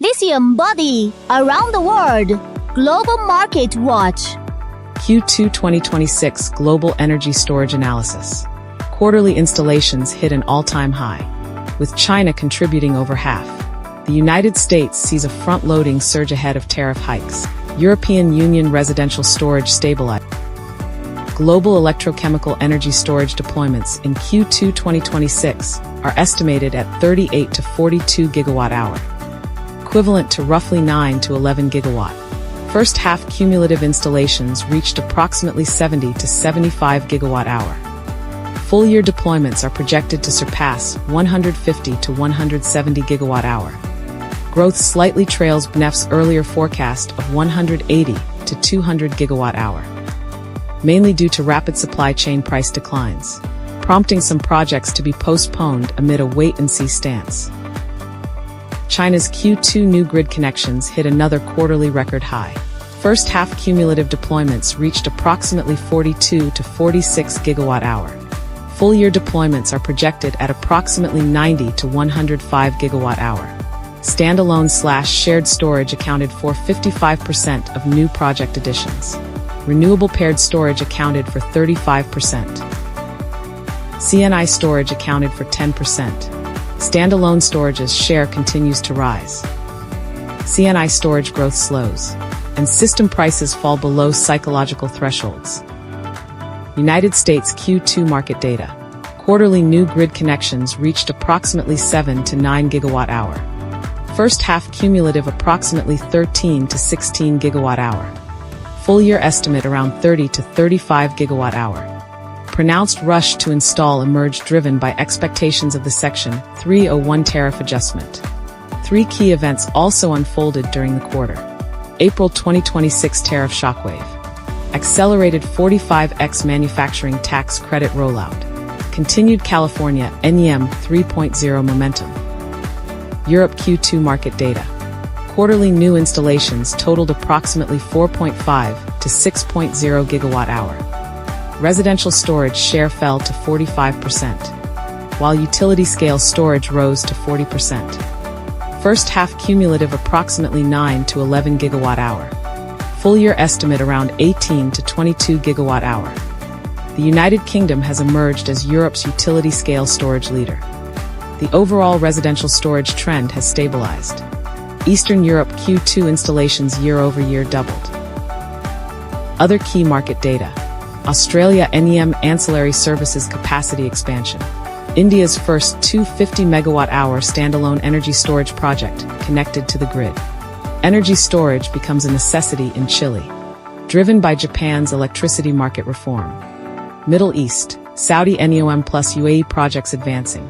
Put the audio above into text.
Lithium Body Around the World Global Market Watch. Q2 2026 Global Energy Storage Analysis. Quarterly installations hit an all-time high, with China contributing over half. The United States sees a front-loading surge ahead of tariff hikes. European Union residential storage stabilized. Global electrochemical energy storage deployments in Q2 2026 are estimated at 38 to 42 gigawatt-hour, equivalent to roughly 9 to 11 gigawatt. First half cumulative installations reached approximately 70 to 75 gigawatt-hour. Full-year deployments are projected to surpass 150 to 170 gigawatt-hour. Growth slightly trails BNEF's earlier forecast of 180 to 200 gigawatt-hour, mainly due to rapid supply chain price declines, prompting some projects to be postponed amid a wait-and-see stance. China's Q2 new grid connections hit another quarterly record high. First half cumulative deployments reached approximately 42 to 46 gigawatt-hour. Full-year deployments are projected at approximately 90 to 105 gigawatt-hour. Standalone/shared storage accounted for 55% of new project additions. Renewable paired storage accounted for 35%. CNI storage accounted for 10%. Standalone storage's share continues to rise. CNI storage growth slows, and system prices fall below psychological thresholds. United States Q2 market data. Quarterly new grid connections reached approximately 7 to 9 gigawatt-hour. First half cumulative approximately 13 to 16 gigawatt-hour. Full-year estimate around 30 to 35 gigawatt-hour. Pronounced rush to install emerged driven by expectations of the Section 301 tariff adjustment. Three key events also unfolded during the quarter. April 2026 tariff shockwave. Accelerated 45X manufacturing tax credit rollout. Continued California NEM 3.0 momentum. Europe Q2 market data. Quarterly new installations totaled approximately 4.5 to 6.0 gigawatt-hour. Residential storage share fell to 45%, while utility-scale storage rose to 40%. First half cumulative approximately 9 to 11 gigawatt-hour. Full-year estimate around 18 to 22 gigawatt-hour. The United Kingdom has emerged as Europe's utility-scale storage leader. The overall residential storage trend has stabilized. Eastern Europe Q2 installations year-over-year doubled. Other key market data. Australia NEM ancillary services capacity expansion. India's first 250 megawatt-hour standalone energy storage project connected to the grid. Energy storage becomes a necessity in Chile, driven by Japan's electricity market reform. Middle East, Saudi NEOM plus UAE projects advancing.